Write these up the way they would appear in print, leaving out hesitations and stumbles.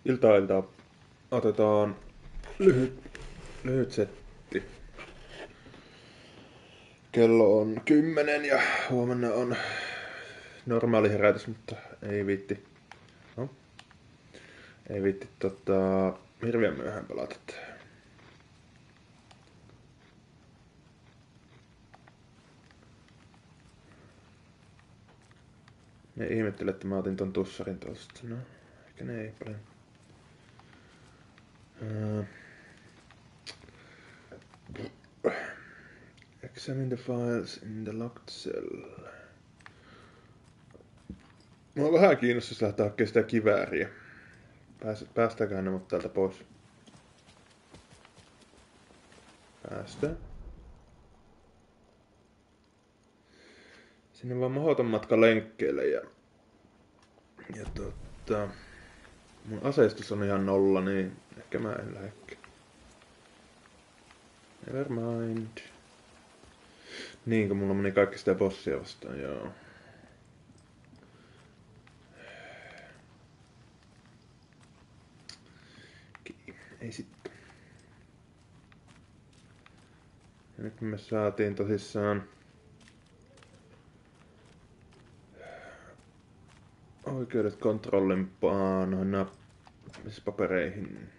Iltaa. Otetaan lyhyt setti. Kello on 10 ja huomenna on normaali herätys, mutta ei viitti. No, ei viitti hirveän myöhään pelata. Ne ihmettelee, että mä otin ton tussarin tosta. No, ehkä ne ei paljon. Examine the files in the locked cell. Mua vähän kiinnostais lähteä hakemaan sitä kivääriä. Päästääkään ne mut täältä pois? Päästään. Sinne on vaan mahdoton matka lenkkeelle ja mun aseistus on ihan nolla, niin ehkä mä en lähdekään. Never mind. Niin, kun mulla meni kaikki sitä bossia vastaan, joo. Ei sitten. Ja nyt me saatiin tosissaan oikeudet kontrollin noihin papereihin.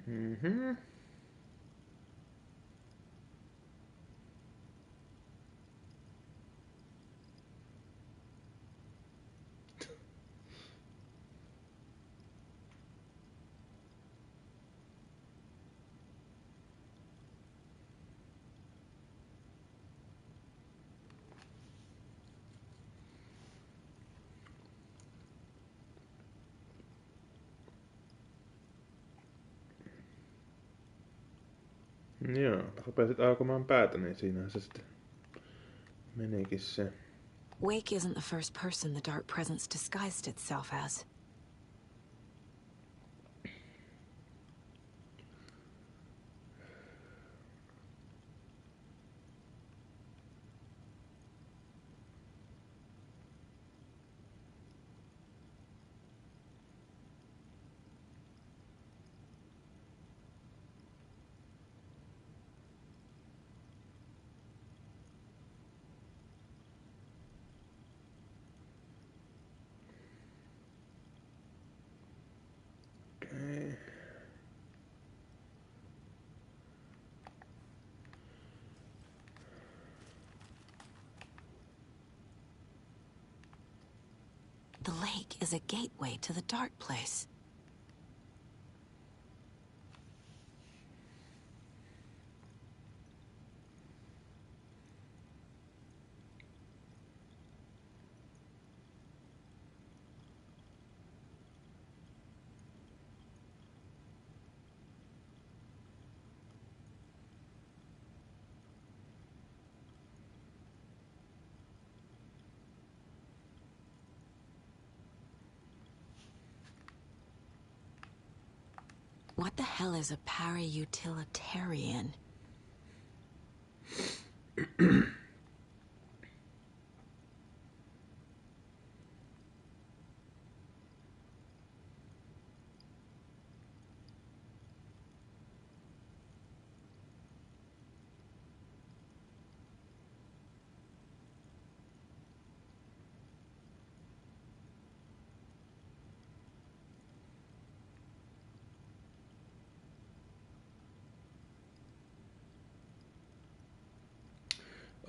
Mhm. Joo, rupesit aukomaan päätä, niin siinähän se sitten menikin se. Wake isn't the first person the dark presence disguised itself as. Okei. The lake is a gateway to the dark place. What the hell is a para-utilitarian?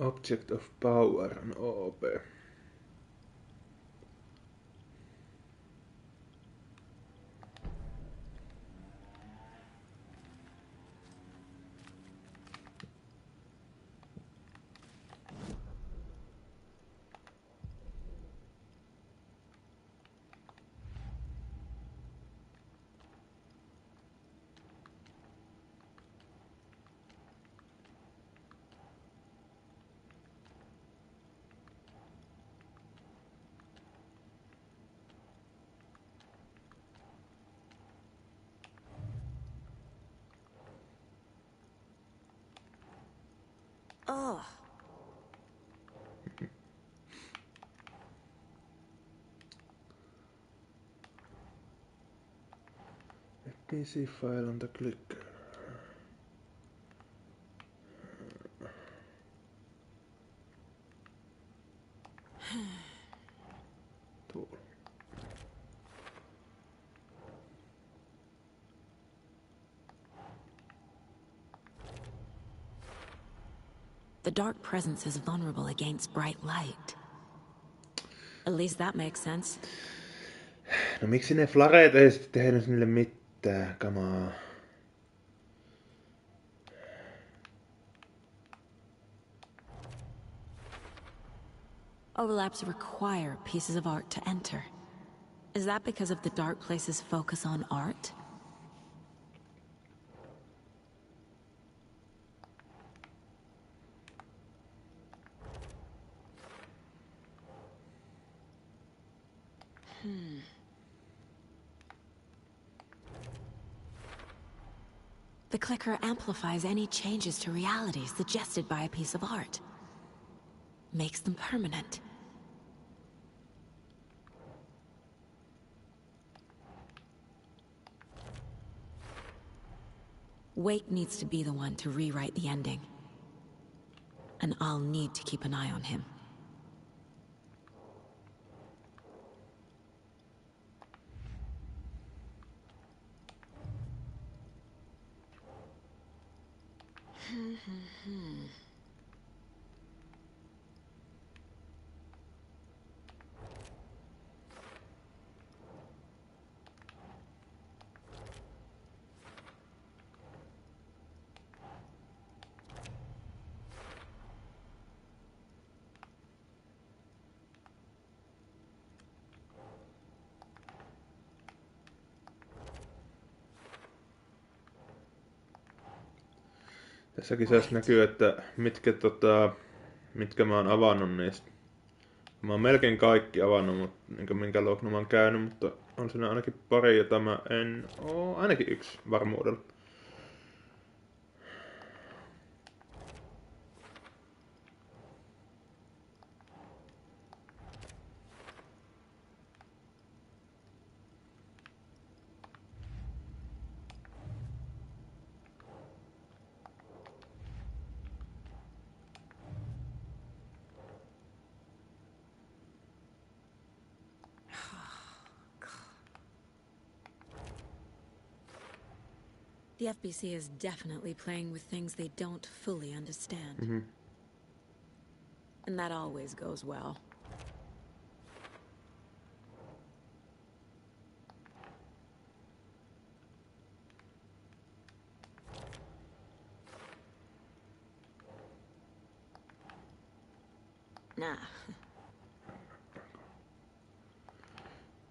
Object of Power on OP. Ugh. A PC file on the clicker. Tool. The dark presence is vulnerable against bright light. At least that makes sense. No miksi ne flareet ei sitten tehnyt niille mitään kamaa? Overlaps require pieces of art to enter. Is that because of the dark place's focus on art? The clicker amplifies any changes to reality suggested by a piece of art. Makes them permanent. Wake needs to be the one to rewrite the ending. And I'll need to keep an eye on him. Tässä kisassa näkyy, että mitkä mä oon avannut niistä. Mä oon melkein kaikki avannut, minkä luokna mä oon käynyt, mutta on siinä ainakin pari, jota mä en oo, ainakin yksi varmuudella. The FBC is definitely playing with things they don't fully understand. And that always goes well. Nah.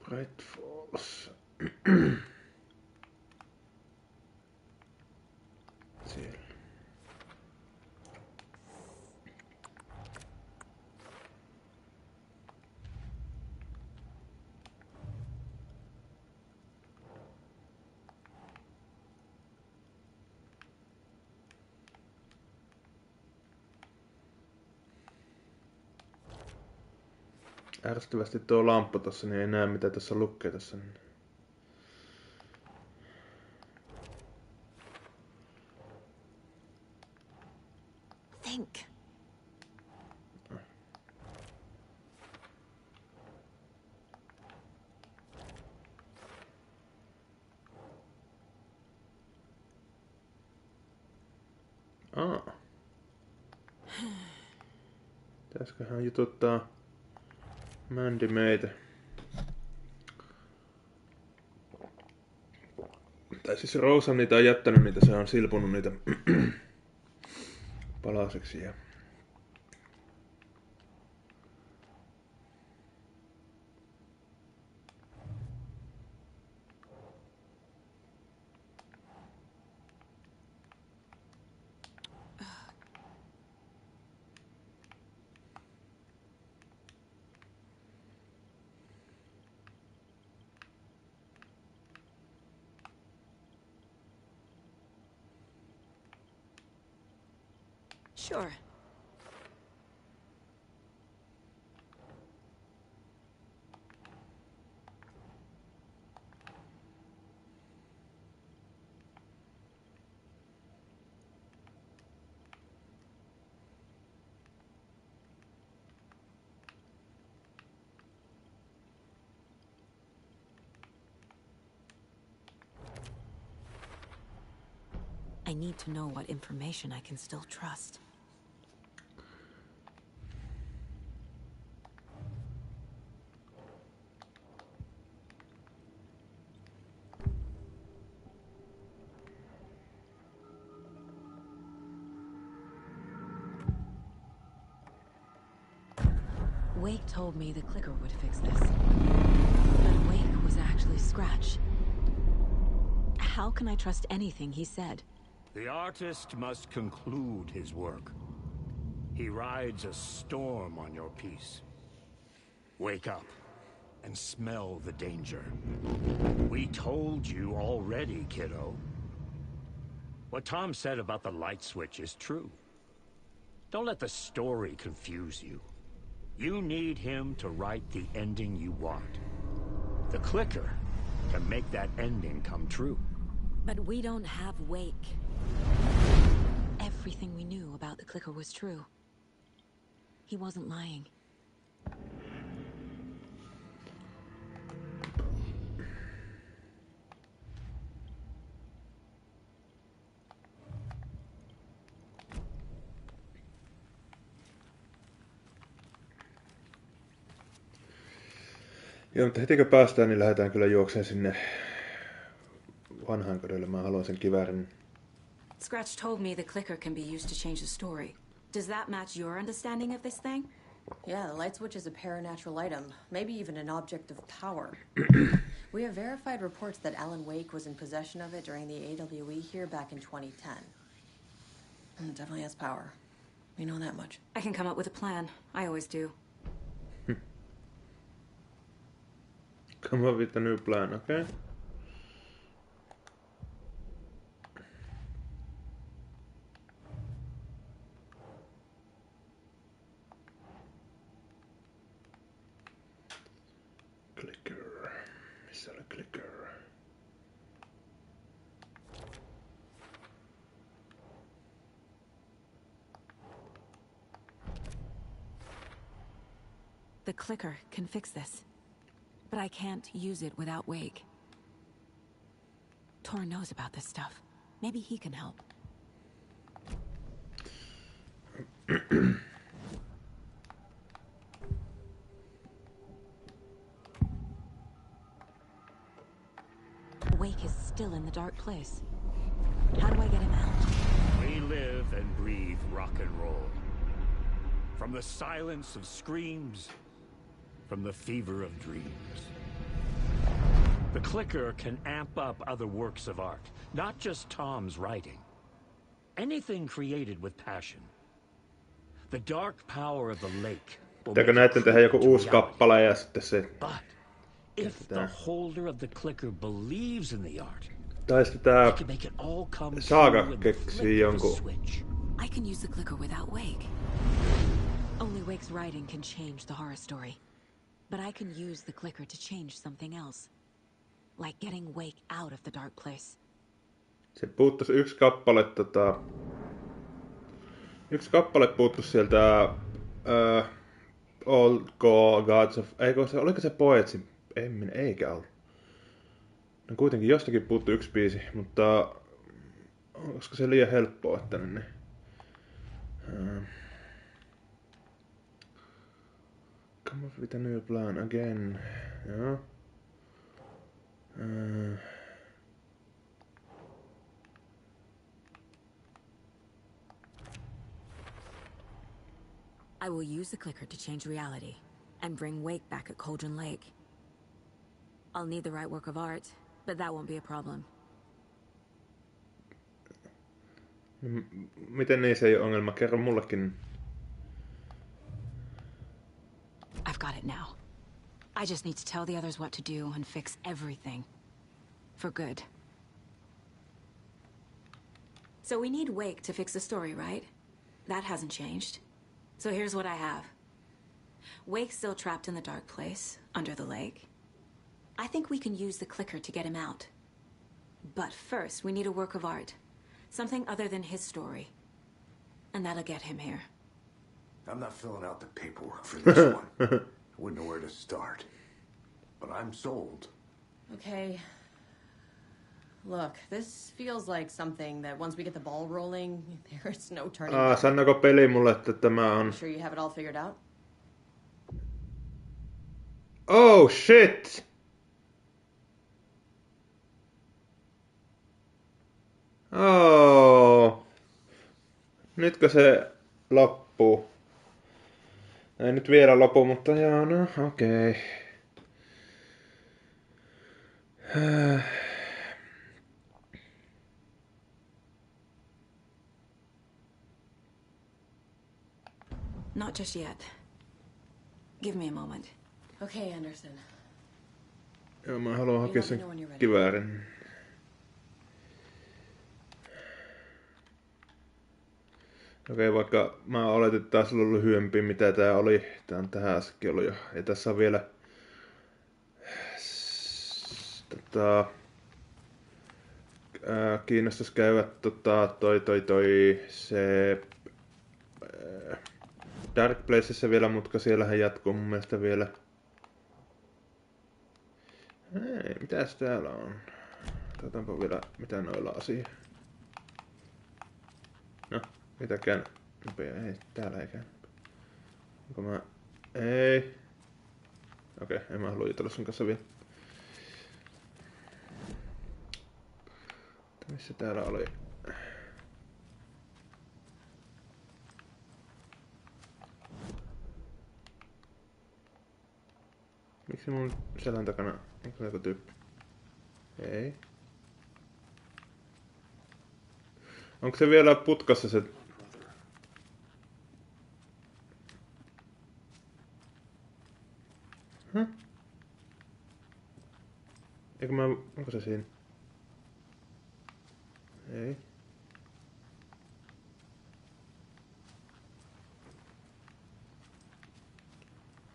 Bright Falls. Siellä. Ärsyttävästi tuo lamppu tossa, niin ei näe mitä tässä lukee tässä. Think. Pitäisköhän jututtaa Mandy meitä. Tai siis Rose on niitä jättänyt niitä, se on silpunut niitä palaseksi ja... Sure. I need to know what information I can still trust. Wake told me the clicker would fix this. But Wake was actually Scratch. How can I trust anything he said? The artist must conclude his work. He rides a storm on your piece. Wake up and smell the danger. We told you already, kiddo. What Tom said about the light switch is true. Don't let the story confuse you. You need him to write the ending you want. The clicker can make that ending come true. But we don't have Wake. Everything we knew about the clicker was true. He wasn't lying. Joo, mutta heti kun päästään, niin lähdetään kyllä juokseen sinne vanhainkodille. Mä haluan sen kiväärin. Scratch told me the clicker can be used to change the story. Does that match your understanding of this thing? Yeah, the light switch is a paranatural item, maybe even an object of power. We have verified reports that Alan Wake was in possession of it during the AWE here back in 2010. It definitely has power. We know that much. I can come up with a plan. I always do. Come up with a new plan, okay? Clicker. Missä oli clicker? The clicker can fix this. But I can't use it without Wake. Tor knows about this stuff. Maybe he can help. Wake is still in the dark place. How do I get him out? We live and breathe rock and roll. From the silence of screams, from the fever of dreams. The clicker can amp up other works of art, not just Tom's writing. Anything created with passion. The dark power of the lake will Pitääkö näiden tehdä joku uusi kappale ja sitten se... But if the holder of the clicker believes in the art, tai sitten tää can make it all come Saga true and keksii flip the jonkun. switch. I can use the clicker without Wake. Only Wake's writing can change the horror story. But I can use the clicker to change something else. Like getting Wake out of the dark place. Se puuttuisi yksi kappale Yksi kappale puuttuisi sieltä All Gods of... Oliko se Poetsin? Eikä ollut. No kuitenkin jostakin puuttuu yksi biisi, mutta... Olisiko se liian helppoa, että niin... Come up with a new plan again. Joo. I will use the clicker to change reality and bring Wake back at Cauldron Lake. I'll need the right work of art, but that won't be a problem. Miten niin se ei ole ongelma? Kerro mullekin. I've got it now. I just need to tell the others what to do and fix everything. For good. So we need Wake to fix the story, right? That hasn't changed. So here's what I have. Wake's still trapped in the dark place, under the lake. I think we can use the clicker to get him out. But first, we need a work of art. Something other than his story. And that'll get him here. I'm not filling out the paperwork for this one. I wouldn't know where to start. But I'm sold. Okay. Look, this feels like something that once we get the ball rolling, there's no turning back. Sanoiko peli mulle, että tämä on... Sure you have it all figured out? Oh shit! Oh. Nytkö se loppuu? Ei nyt vielä lopu, mutta joo, no okei. Not just yet. Give me a moment. Okay, Anderson. Joo, mä haluan hakea sen kiväärin. Okei, vaikka mä oletin, että taas ollut lyhyempi, mitä tää oli. Tää on tähän asti ollut jo. Ja tässä on vielä... kiinnostais käydä se... Dark Placeissa vielä, mutta siellähän jatkuu mun mielestä vielä. Ei, mitäs täällä on? Katsotaanpa vielä, mitä noilla asioilla. No, mitäkään. Ei, täällä ei käy. Onko mä... Ei. Okei, en mä halua jutella sun kanssa vielä. Missä täällä oli? Miksi mun selän takana onko joku tyyppi? Ei. Onko se vielä putkassa se... Eikö mä... Onko se siinä? Ei.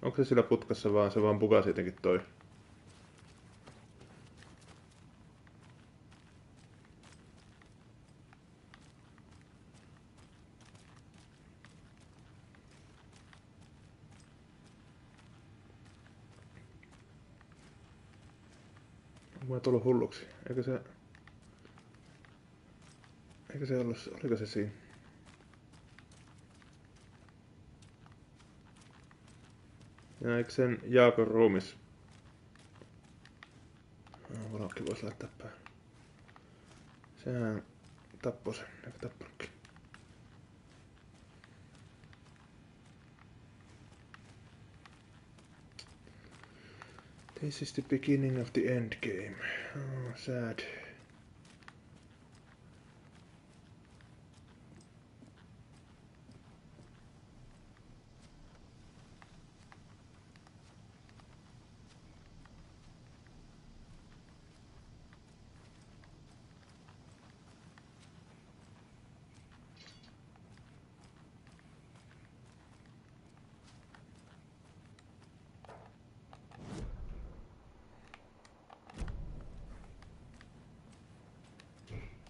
Onko se sillä putkassa vaan? Se vaan bugasi jotenkin toi. Onko mä tullut hulluksi? Eikö se ollut... Oliko se siinä? Ja eikö sen Jaakon ruumis? No, valokki voisi laittaa päälle. Sehän tappoi sen, eikö tappanutkin? This is the beginning of the end game. Oh, sad.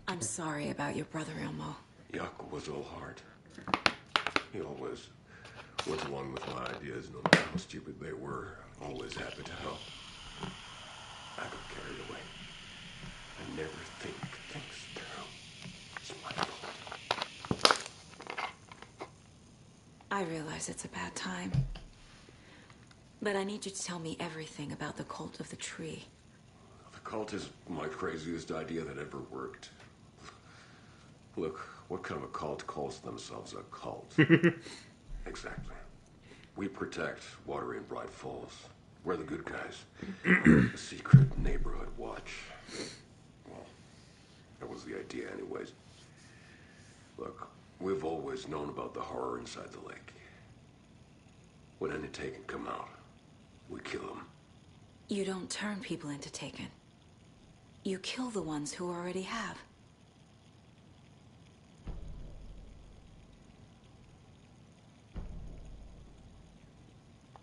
I'm sorry about your brother, Elmo. Jaakko was all heart. He always went along with my ideas, no matter how stupid they were. Always happy to help. I got carried away. I never think things through. It's my fault. I realize it's a bad time. But I need you to tell me everything about the Cult of the Tree. The cult is my craziest idea that ever worked. Look, what kind of a cult calls themselves a cult? Exactly. We protect Watery and Bright Falls. We're the good guys. A secret neighborhood watch. Well, that was the idea anyways. Look, we've always known about the horror inside the lake. When any Taken come out, we kill them. You don't turn people into Taken. You kill the ones who already have.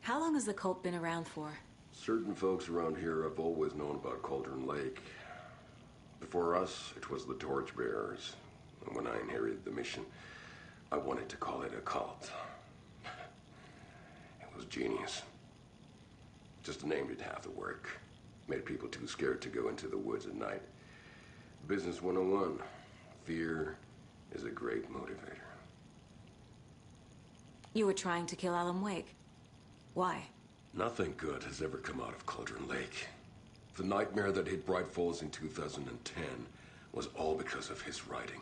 How long has the cult been around for? Certain folks around here have always known about Cauldron Lake. Before us, it was the Torchbearers. And when I inherited the mission, I wanted to call it a cult. It was genius. Just named it half the work. Made people too scared to go into the woods at night. Business 101. Fear is a great motivator. You were trying to kill Alan Wake. Why? Nothing good has ever come out of Cauldron Lake. The nightmare that hit Bright Falls in 2010 was all because of his writing.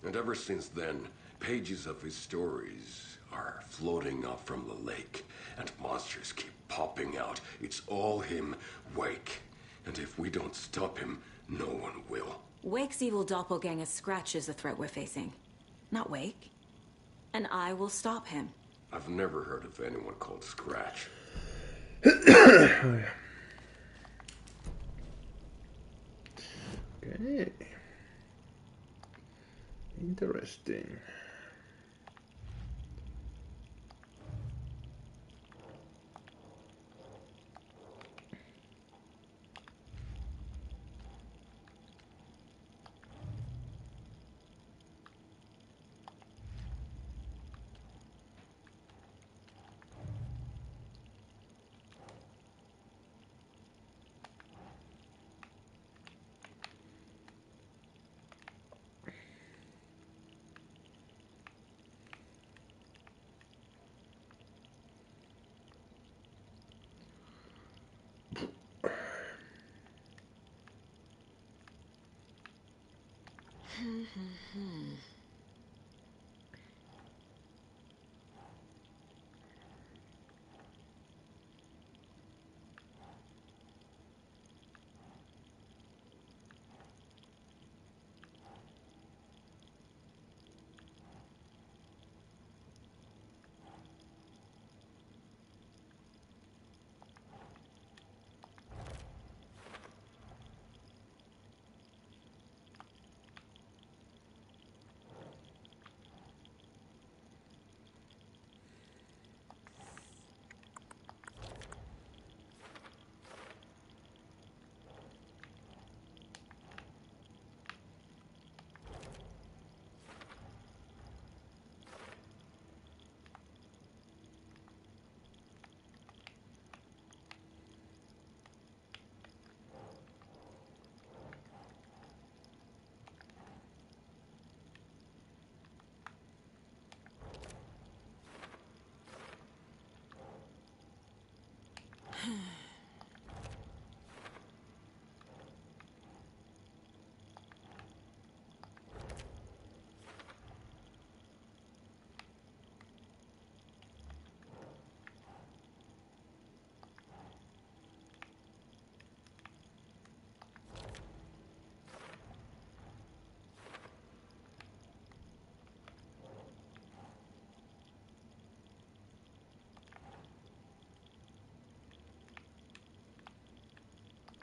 And ever since then, pages of his stories are floating up from the lake, and monsters keep popping out. It's all him, Wake. And if we don't stop him, no one will. Wake's evil doppelganger Scratch is the threat we're facing, not Wake. And I will stop him. I've never heard of anyone called Scratch. Okay. Interesting.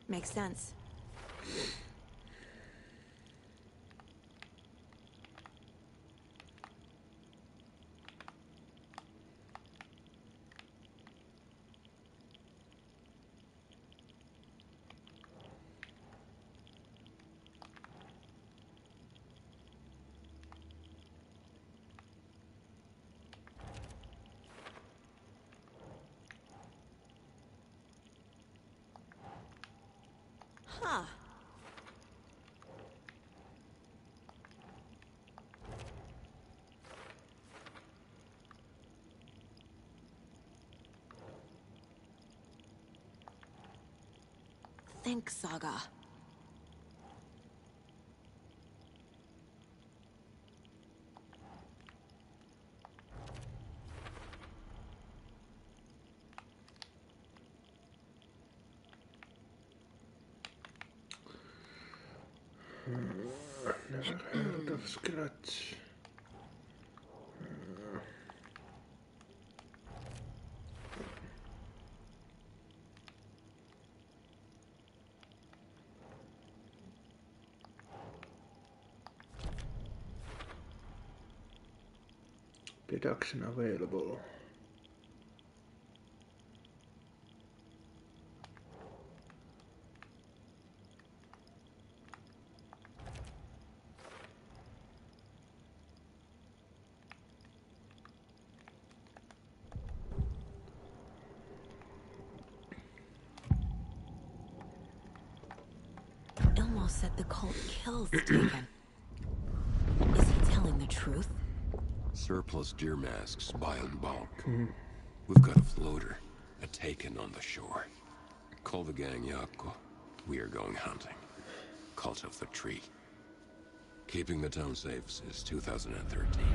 Makes sense. Huh. Think, Saga. Never heard of Scratch. Deduction available. Elmo said the cult kills Taken. Is he telling the truth? Surplus deer masks by in bulk. We've got a floater, a Taken on the shore. Call the gang Yakko. We are going hunting. Cult of the Tree. Keeping the town safe since 2013.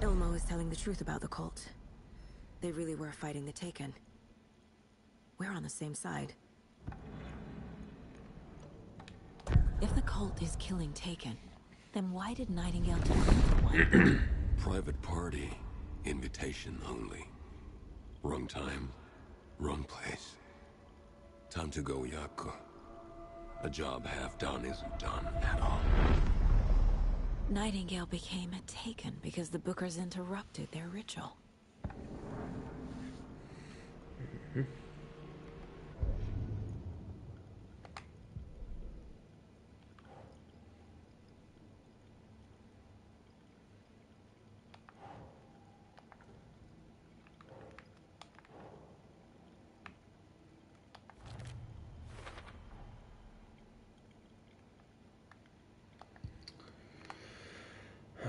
Elmo is telling the truth about the cult. They really were fighting the Taken. We're on the same side. If the cult is killing Taken, then why did Nightingale turn into one? Private party. Invitation only. Wrong time. Wrong place. Time to go, Yakko. A job half done isn't done at all. Nightingale became a Taken because the Bookers interrupted their ritual.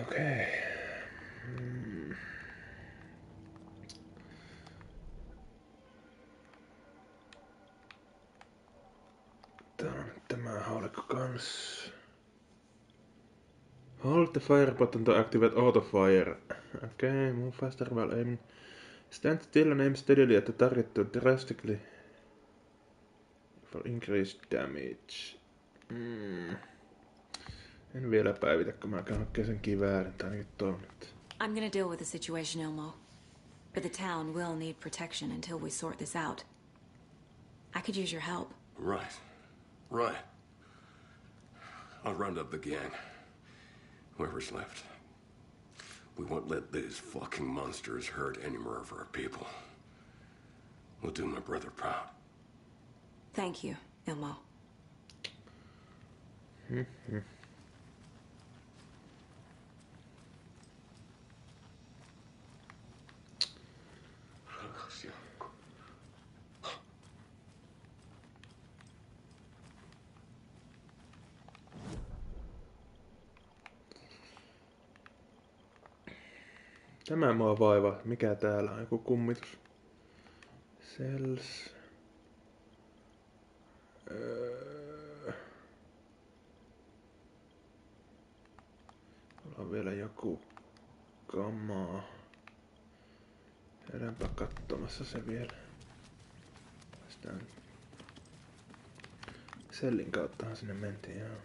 Okei. Täällä on nyt tämä haulikko kans. Hold the fire button to activate auto fire. Okay, move faster while aiming. Stand still and aim steadily at the target to drastically for increased damage. En vielä päivitä, kun mä käyn hakkeen sen kiväärin tai ainakin toivon, että... I'm gonna deal with the situation, Elmo. But the town will need protection until we sort this out. I could use your help. Right. Right. I'll round up the gang. Whoever's left. We won't let these fucking monsters hurt any more of our people. We'll do my brother proud. Thank you, Elmo. Tämä mua vaivaa. Mikä täällä on? Joku kummitus. Cells. Täällä on vielä joku kamaa. Käydäänpä katsomassa se vielä. Sitä sellin kauttahan sinne mentiin, joo.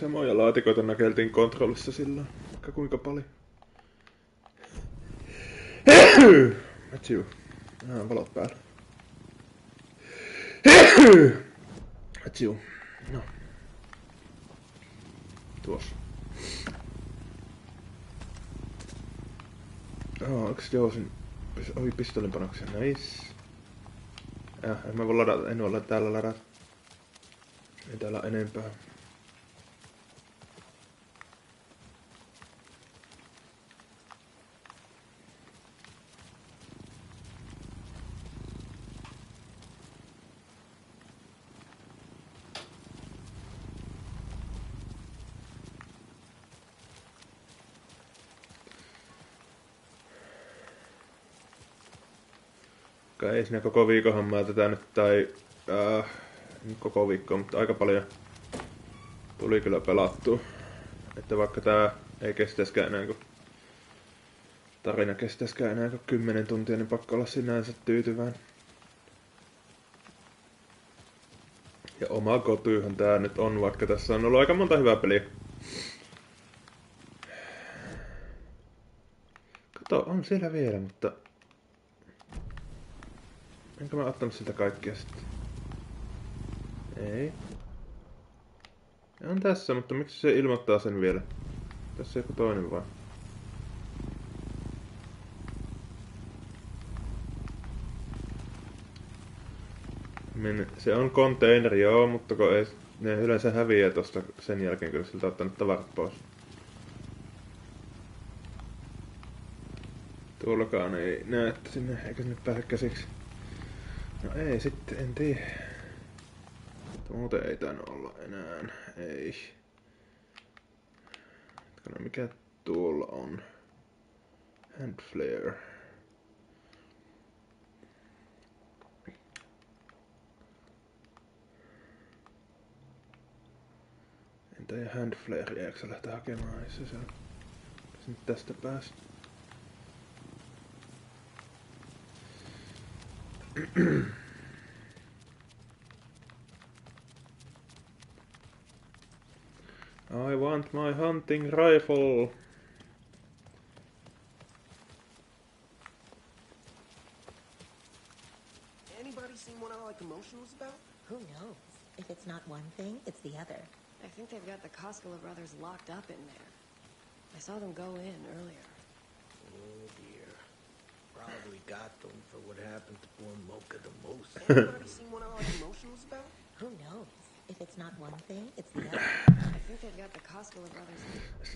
Samoja laatikoita näkeltiin kontrollissa silloin. Vaikka kuinka paljon. Atsiu. Valot päällä. Atsiu. No. Tuossa. Onks Jousin... Ohi pistolinpanoksia. Nice. En mä voi ladata. En voi täällä ladata. Ei täällä enempää. Ei siinä koko viikonhan mä tätä nyt, tai nyt koko viikkoa, mutta aika paljon tuli kyllä pelattua. Että vaikka tää ei kestäisikään enää, kun tarina kestäisikään enää kuin 10 tuntia, niin pakko olla sinänsä tyytyväinen. Ja oma kotyyhän tää nyt on, vaikka tässä on ollut aika monta hyvää peliä. Kato, on siellä vielä, mutta... Enkä mä ottanut siltä kaikkia sitten? Ei. On tässä, mutta miksi se ilmoittaa sen vielä? Tässä on joku toinen vaan. Se on containeri, joo, mutta kun ei... Ne yleensä häviää tosta sen jälkeen, kun siltä on ottanut tavarat pois. Tuollakaan ei näe, että sinne, eikä sinne pääse käsiksi. No ei sitten, en tiedä. Muuten ei tainnut olla enää. Ei. Hetkinen, mikä tuolla on? Hand flare. Entä ja hand flare, eikö sä lähteä hakemaan? Ei se on. Nyt tästä päästä. I want my hunting rifle. Anybody seen what Alec Emotion was about? Who knows? If it's not one thing, it's the other. I think they've got the Koskela brothers locked up in there. I saw them go in earlier. Oh dear. Probably got them for what happened to poor Mocha the most. Anybody seen what Alec Emotion was about? Who knows? If it's not one thing, it's the other. I think they've got the Koskela brothers.